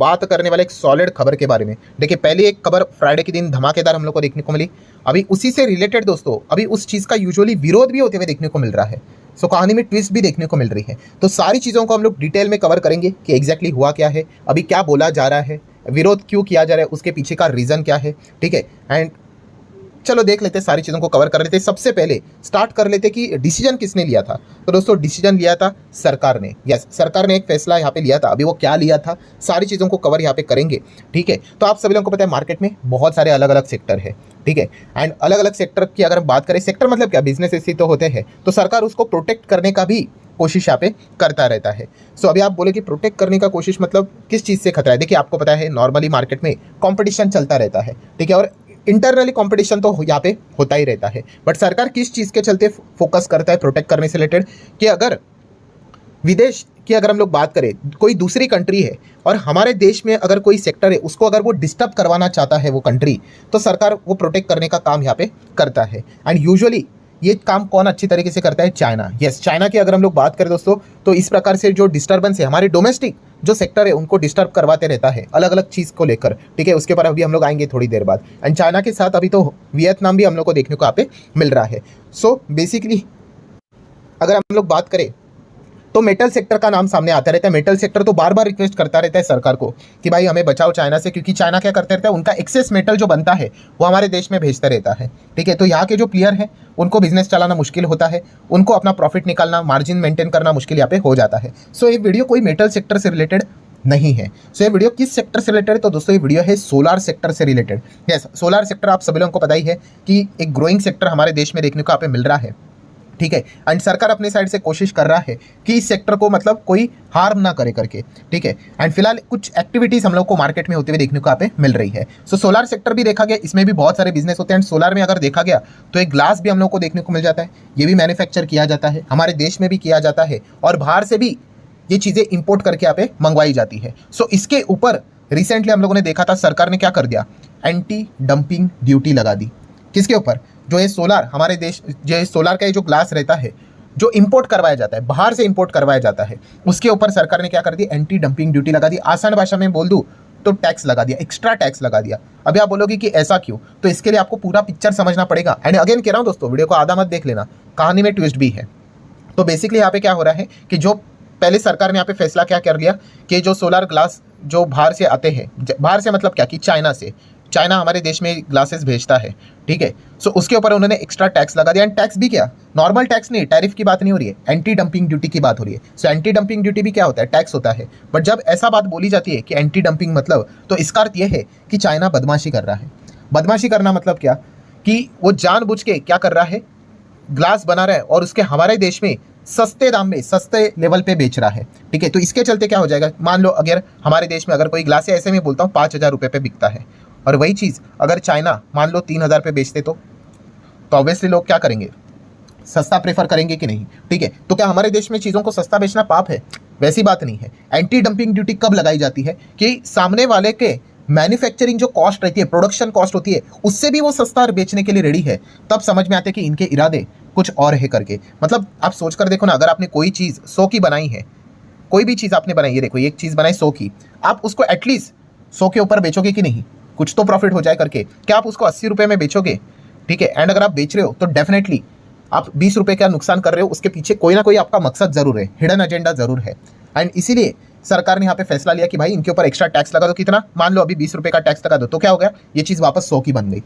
बात करने वाले एक सॉलिड खबर के बारे में। देखिए, पहली एक खबर फ्राइडे के दिन धमाकेदार हम लोग को देखने को मिली। अभी उसी से रिलेटेड दोस्तों अभी उस चीज़ का यूजुअली विरोध भी होते हुए देखने को मिल रहा है। सो कहानी में ट्विस्ट भी देखने को मिल रही है। तो सारी चीज़ों को हम लोग डिटेल में कवर करेंगे कि एग्जैक्टली हुआ क्या है, अभी क्या बोला जा रहा है, विरोध क्यों किया जा रहा है, उसके पीछे का रीज़न क्या है। ठीक है, एंड चलो देख लेते हैं, सारी चीज़ों को कवर कर लेते हैं। सबसे पहले स्टार्ट कर लेते कि डिसीजन किसने लिया था। तो दोस्तों डिसीजन लिया था सरकार ने। यस, सरकार ने एक फैसला यहाँ पे लिया था। अभी वो क्या लिया था, सारी चीज़ों को कवर यहाँ पे करेंगे। ठीक है, तो आप सभी लोगों को पता है मार्केट में बहुत सारे अलग अलग सेक्टर है। ठीक है, एंड अलग अलग सेक्टर की अगर हम बात करें, सेक्टर मतलब क्या, बिजनेस ऐसे तो होते हैं, तो सरकार उसको प्रोटेक्ट करने का भी कोशिश यहाँ पे करता रहता है। सो अभी आप बोले कि प्रोटेक्ट करने का कोशिश मतलब किस चीज़ से खतरा है। देखिए, आपको पता है नॉर्मली मार्केट में कंपटीशन चलता रहता है। ठीक है, और इंटरनली कंपटीशन तो यहाँ पे होता ही रहता है, बट सरकार किस चीज़ के चलते फोकस करता है प्रोटेक्ट करने से रिलेटेड, कि अगर विदेश की अगर हम लोग बात करें, कोई दूसरी कंट्री है और हमारे देश में अगर कोई सेक्टर है, उसको अगर वो डिस्टर्ब करवाना चाहता है वो कंट्री, तो सरकार वो प्रोटेक्ट करने का काम यहाँ पे करता है। एंड यूजुअली ये काम कौन अच्छी तरीके से करता है, चाइना। यस, चाइना की अगर हम लोग बात करें दोस्तों, तो इस प्रकार से जो डिस्टर्बेंस है हमारे डोमेस्टिक जो सेक्टर है उनको डिस्टर्ब करवाते रहता है अलग अलग चीज़ को लेकर। ठीक है, उसके ऊपर अभी हम लोग आएंगे थोड़ी देर बाद। एंड चाइना के साथ अभी तो वियतनाम भी हम लोग को देखने को यहाँ पे मिल रहा है। सो बेसिकली अगर हम लोग बात करें तो मेटल सेक्टर का नाम सामने आता रहता है। मेटल सेक्टर तो बार बार रिक्वेस्ट करता रहता है सरकार को कि भाई हमें बचाओ चाइना से, क्योंकि चाइना क्या करते रहता है, उनका एक्सेस मेटल जो बनता है वो हमारे देश में भेजता रहता है। ठीक है, तो यहाँ के जो प्लेयर हैं उनको बिजनेस चलाना मुश्किल होता है, उनको अपना प्रॉफिट निकालना, मार्जिन मेंटेन करना मुश्किल यहाँ पे हो जाता है। सो ये वीडियो कोई मेटल सेक्टर से रिलेटेड नहीं है। सो ये वीडियो किस सेक्टर से रिलेटेड है, तो दोस्तों ये वीडियो है सोलार सेक्टर से रिलेटेड। यस, सोलार सेक्टर आप सभी लोगों को पता ही है कि एक ग्रोइंग सेक्टर हमारे देश में देखने को यहाँ पे मिल रहा है। ठीक है, एंड सरकार अपने साइड से कोशिश कर रहा है कि इस सेक्टर को मतलब कोई हार्म ना करे करके। ठीक है, एंड फिलहाल कुछ एक्टिविटीज़ हम लोग को मार्केट में होते हुए देखने को यहाँ पे मिल रही है। सो सोलार सेक्टर भी देखा गया, इसमें भी बहुत सारे बिजनेस होते हैं। एंड सोलार में अगर देखा गया तो एक ग्लास भी हम लोग को देखने को मिल जाता है, ये भी मैन्युफैक्चर किया जाता है, हमारे देश में भी किया जाता है, और बाहर से भी ये चीज़ें इंपोर्ट करके यहाँ पे मंगवाई जाती है। सो इसके ऊपर रिसेंटली हम लोगों ने देखा था सरकार ने क्या कर दिया, एंटी डंपिंग ड्यूटी लगा दी। किसके ऊपर, जो ये सोलार हमारे देश, जो सोलार का ये जो ग्लास रहता है जो इंपोर्ट करवाया जाता है, बाहर से इंपोर्ट करवाया जाता है, उसके ऊपर सरकार ने क्या कर दी, एंटी डंपिंग ड्यूटी लगा दी। आसान भाषा में बोल दूं तो टैक्स लगा दिया, एक्स्ट्रा टैक्स लगा दिया। अभी आप बोलोगे कि ऐसा क्यों, तो इसके लिए आपको पूरा पिक्चर समझना पड़ेगा। एंड अगेन कह रहा हूँ दोस्तों, वीडियो को आधा मत देख लेना, कहानी में ट्विस्ट भी है। तो बेसिकली यहाँ पे क्या हो रहा है कि जो पहले सरकार ने यहाँ पे फैसला क्या कर लिया कि जो सोलार ग्लास जो बाहर से आते हैं, बाहर से मतलब क्या कि चाइना से, चाइना हमारे देश में ग्लासेस भेजता है। ठीक है, सो उसके ऊपर उन्होंने एक्स्ट्रा टैक्स लगा दिया। एंड टैक्स भी क्या, नॉर्मल टैक्स नहीं, टैरिफ की बात नहीं हो रही है, एंटी डंपिंग ड्यूटी की बात हो रही है। सो एंटी डंपिंग ड्यूटी भी क्या होता है, टैक्स होता है। बट जब ऐसा बात बोली जाती है कि एंटी डंपिंग मतलब, तो इसका अर्थ यह है कि चाइना बदमाशी कर रहा है। बदमाशी करना मतलब क्या, कि वो जानबूझ के क्या कर रहा है, ग्लास बना रहा है और उसके हमारे देश में सस्ते दाम में, सस्ते लेवल पे बेच रहा है। ठीक है, तो इसके चलते क्या हो जाएगा, मान लो अगर हमारे देश में अगर कोई ग्लास है, ऐसे में बोलता हूँ 5,000 रुपये पे बिकता है, और वही चीज़ अगर चाइना मान लो 3,000 पे बेचते तो ऑब्वियसली लोग क्या करेंगे, सस्ता प्रेफर करेंगे कि नहीं। ठीक है, तो क्या हमारे देश में चीज़ों को सस्ता बेचना पाप है, वैसी बात नहीं है। एंटी डंपिंग ड्यूटी कब लगाई जाती है, कि सामने वाले के मैन्युफैक्चरिंग जो कॉस्ट रहती है, प्रोडक्शन कॉस्ट होती है, उससे भी वो सस्ता बेचने के लिए रेडी है, तब समझ में आते हैं कि इनके इरादे कुछ और है करके। मतलब आप सोच कर देखो ना, अगर आपने कोई चीज़ 100 की बनाई है, कोई भी चीज़ आपने बनाई है, देखो एक चीज़ बनाई 100 की, आप उसको एटलीस्ट 100 के ऊपर बेचोगे कि नहीं, कुछ तो प्रॉफिट हो जाए करके। क्या आप उसको 80 रुपये में बेचोगे। ठीक है, एंड अगर आप बेच रहे हो तो डेफिनेटली आप 20 रुपये का नुकसान कर रहे हो, उसके पीछे कोई ना कोई आपका मकसद जरूर है, हिडन एजेंडा जरूर है। एंड इसीलिए सरकार ने यहाँ पे फैसला लिया कि भाई इनके ऊपर एक्स्ट्रा टैक्स लगा दो। कितना, मान लो अभी 20 रुपये का टैक्स लगा दो, तो क्या हो गया, ये चीज़ वापस 100 की बन गई।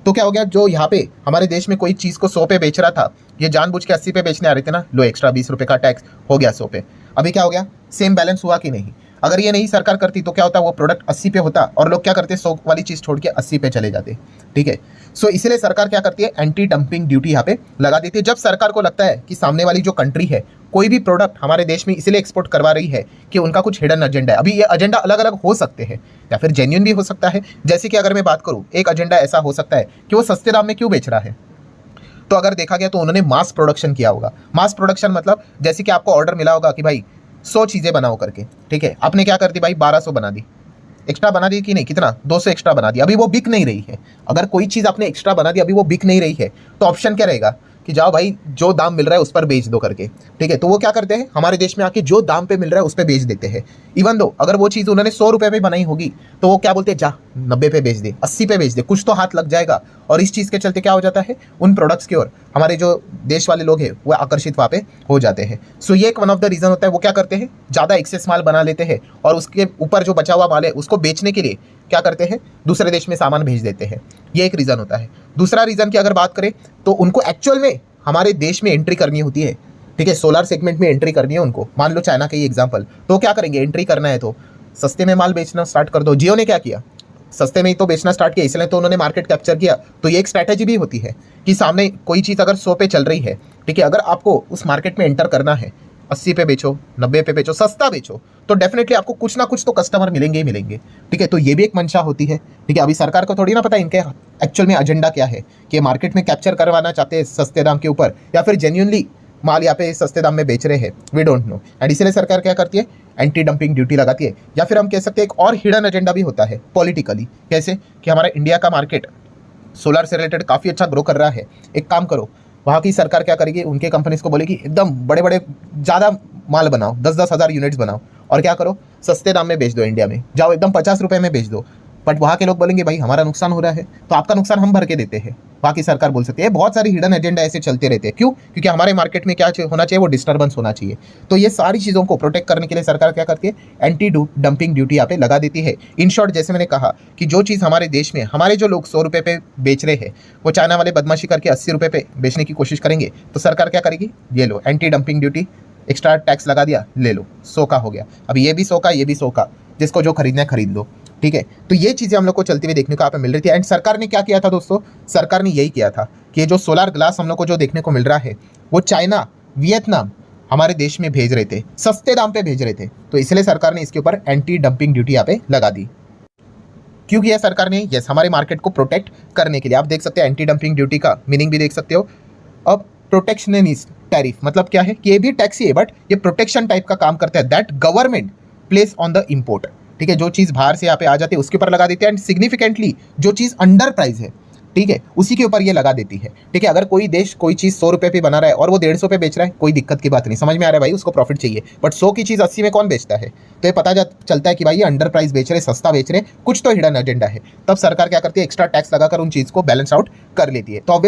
तो क्या हो गया, जो यहाँ पे हमारे देश में कोई चीज़ को 100 पे बेच रहा था, ये जानबूझ के 80 पे बेचने आ रहे थे ना, लो एक्स्ट्रा 20 रुपये का टैक्स हो गया 100 पे। अभी क्या हो गया, सेम बैलेंस हुआ कि नहीं। अगर ये नहीं सरकार करती तो क्या होता, वो प्रोडक्ट 80 पे होता और लोग क्या करते, 100 वाली चीज़ छोड़ के 80 पे चले जाते। ठीक है, सो इसलिए सरकार क्या करती है, एंटी डंपिंग ड्यूटी यहाँ पे लगा देती है। जब सरकार को लगता है कि सामने वाली जो कंट्री है कोई भी प्रोडक्ट हमारे देश में इसलिए एक्सपोर्ट करवा रही है कि उनका कुछ हिडन एजेंडा है। अभी ये एजेंडा अलग अलग हो सकते हैं या फिर जेन्युइन भी हो सकता है। जैसे कि अगर मैं बात करूँ, एक एजेंडा ऐसा हो सकता है कि वो सस्ते दाम में क्यों बेच रहा है, तो अगर देखा गया तो उन्होंने मास प्रोडक्शन किया होगा। मास प्रोडक्शन मतलब जैसे कि आपको ऑर्डर मिला होगा कि भाई 100 चीज़ें बनाओ करके। ठीक है, आपने क्या कर दी भाई, 1200 बना दी, एक्स्ट्रा बना दी कि नहीं, कितना, 200 एक्स्ट्रा बना दी। अभी वो बिक नहीं रही है। अगर कोई चीज़ आपने एक्स्ट्रा बना दी, अभी वो बिक नहीं रही है, तो ऑप्शन क्या रहेगा कि जाओ भाई जो दाम मिल रहा है उस पर बेच दो करके, ठीक है। तो वो क्या करते हैं, हमारे देश में आके जो दाम पे मिल रहा है उस पर बेच देते हैं। इवन दो अगर वो चीज़ उन्होंने 100 रुपये में बनाई होगी तो वो क्या बोलते हैं, जा 90 पे बेच दे, 80 पे बेच दे, कुछ तो हाथ लग जाएगा। और इस चीज़ के चलते क्या हो जाता है, उन प्रोडक्ट्स की ओर हमारे जो देश वाले लोग हैं वो आकर्षित वहाँ पे हो जाते हैं। सो ये एक वन ऑफ द रीज़न होता है। वो क्या करते हैं, ज़्यादा एक्सेस माल बना लेते हैं और उसके ऊपर जो बचा हुआ माल है उसको बेचने के लिए क्या करते हैं, दूसरे देश में सामान भेज देते हैं। ये एक रीज़न होता है। दूसरा रीज़न की अगर बात करें तो उनको एक्चुअल में हमारे देश में एंट्री करनी होती है, ठीक है। सोलर सेगमेंट में एंट्री करनी है उनको, मान लो चाइना का ही एग्जांपल, तो क्या करेंगे, एंट्री करना है तो सस्ते में माल बेचना स्टार्ट कर दो। जियो ने क्या किया, सस्ते में ही तो बेचना स्टार्ट किया, इसलिए तो उन्होंने मार्केट कैप्चर किया। तो ये एक स्ट्रैटेजी भी होती है कि सामने कोई चीज़ अगर 100 पे चल रही है, ठीक है, अगर आपको उस मार्केट में एंटर करना है, 80 पे बेचो, 90 पे बेचो, सस्ता बेचो, तो डेफिनेटली आपको कुछ ना कुछ तो कस्टमर मिलेंगे ही मिलेंगे, ठीक है। तो ये भी एक मंशा होती है, ठीक है। अभी सरकार को थोड़ी ना पता इनके एक्चुअल में एजेंडा क्या है, कि मार्केट में कैप्चर करवाना चाहते हैं सस्ते दाम के ऊपर, या फिर जेन्युइनली माल यहाँ पे सस्ते दाम में बेच रहे हैं, वी डोंट नो। एंड इसलिए सरकार क्या करती है, एंटी डंपिंग ड्यूटी लगाती है। या फिर हम कह सकते हैं एक और हिडन एजेंडा भी होता है पॉलिटिकली। कैसे कि हमारा इंडिया का मार्केट सोलर से रिलेटेड काफ़ी अच्छा ग्रो कर रहा है, एक काम करो, वहाँ की सरकार क्या करेगी, उनके कंपनीज को बोलेगी एकदम बड़े बड़े ज़्यादा माल बनाओ, 10-10 हज़ार यूनिट्स बनाओ और क्या करो, सस्ते दाम में बेच दो, इंडिया में जाओ एकदम 50 रुपये में बेच दो। बट वहाँ के लोग बोलेंगे भाई हमारा नुकसान हो रहा है तो आपका नुकसान हम भर के देते हैं, बाकी सरकार बोल सकती है। बहुत सारी हिडन एजेंडा ऐसे चलते रहते हैं। क्यों? क्योंकि हमारे मार्केट में क्या होना चाहिए, वो डिस्टर्बेंस होना चाहिए। तो ये सारी चीज़ों को प्रोटेक्ट करने के लिए सरकार क्या करती है, एंटी डंपिंग ड्यूटी यहाँ पे लगा देती है। इन शॉर्ट जैसे मैंने कहा कि जो चीज़ हमारे देश में हमारे जो लोग 100 रुपये पे बेच रहे हैं वो चाइना वाले बदमाशी करके 80 रुपये पे बेचने की कोशिश करेंगे, तो सरकार क्या करेगी, ये लो anti dumping duty, extra tax लगा दिया, ले लो, 100 का हो गया। अब ये भी 100 का, ये भी 100 का, जिसको जो खरीदना है खरीद लो, ठीक है। तो ये चीज़ें हम लोग को चलती हुई देखने को यहाँ पे मिल रही थी। एंड सरकार ने क्या किया था दोस्तों, सरकार ने यही किया था कि ये जो सोलर ग्लास हम लोग को जो देखने को मिल रहा है वो चाइना, वियतनाम हमारे देश में भेज रहे थे, सस्ते दाम पे भेज रहे थे। तो इसलिए सरकार ने इसके ऊपर एंटी डंपिंग ड्यूटी यहाँ पे लगा दी। क्यों किया सरकार ने, यस, हमारे मार्केट को प्रोटेक्ट करने के लिए। आप देख सकते हैं एंटी डंपिंग ड्यूटी का मीनिंग भी देख सकते हो। अब प्रोटेक्शनिस्ट टैरिफ मतलब क्या है, कि ये भी टैक्स ही है बट ये प्रोटेक्शन टाइप का काम करता है, that government place on the import, ठीक है। जो चीज़ बाहर से यहाँ पे आ जाती है उसके ऊपर लगा देते हैं। एंड सिग्निफिकेंटली जो चीज़ अंडर प्राइस है, ठीक है, उसी के ऊपर ये लगा देती है, ठीक है। अगर कोई देश कोई चीज़ 100 रुपये पे बना रहा है और वो 150 पे बेच रहा है, कोई दिक्कत की बात नहीं, समझ में आ रहा है भाई, उसको प्रॉफिट चाहिए। बट 100 की चीज़ 80 में कौन बेचता है, तो ये पता चलता है कि भाई ये अंडर प्राइस बेच रहे, सस्ता बेच रहे, कुछ तो हिडन एजेंडा है। तब सरकार क्या करती है, एक्स्ट्रा टैक्स लगाकर उन चीज़ को बैलेंस आउट कर लेती है। तो ऑब्वियसली